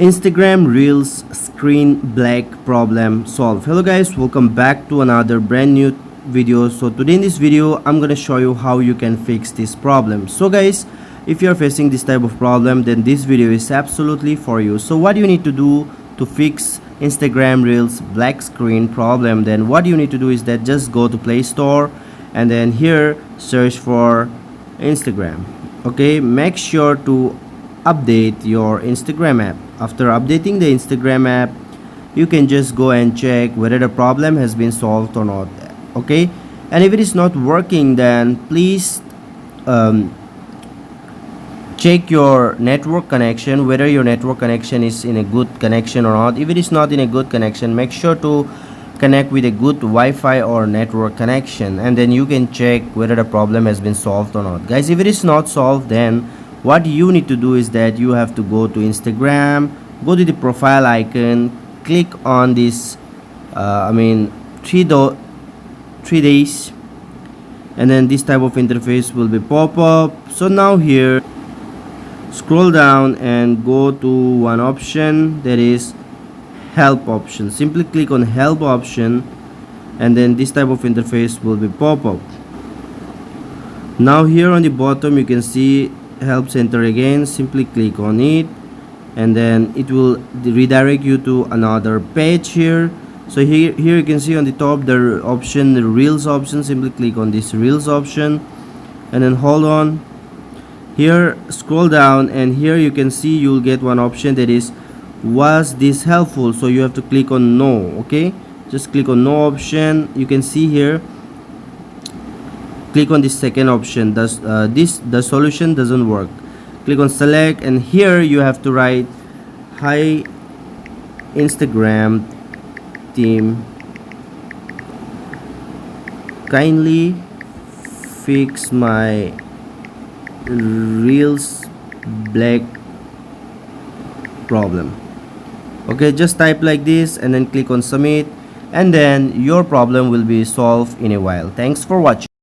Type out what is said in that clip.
Instagram Reels screen black problem solved. Hello guys, welcome back to another brand new video. So today in this video I'm gonna show you how you can fix this problem. So guys, if you're facing this type of problem, then this video is absolutely for you. So what you need to do to fix Instagram Reels black screen problem, then what you need to do is that just go to Play Store and then here search for Instagram. Okay, make sure to update your Instagram app. After updating the Instagram app, you can just go and check whether the problem has been solved or not. Okay, and if it is not working, then please check your network connection, whether your network connection is in a good connection or not. If it is not in a good connection, make sure to connect with a good Wi-Fi or network connection, and then you can check whether the problem has been solved or not. Guys, if it is not solved, then what you need to do is that you have to go to Instagram, go to the profile icon, click on this three days, and then this type of interface will be pop up. So now here scroll down and go to one option, that is help option. Simply click on help option and then this type of interface will be pop up. Now here on the bottom you can see help center again. Simply click on it and then it will redirect you to another page here. So here you can see on the top the option, the Reels option. Simply click on this Reels option and then hold on. Here scroll down and here you can see you'll get one option, that is was this helpful. So you have to click on no. Okay, just click on no option. You can see here, click on this second option. Does the solution doesn't work. Click on select and here you have to write, hi Instagram team, kindly fix my Reels black problem. Okay, just type like this and then click on submit and then your problem will be solved in a while. Thanks for watching.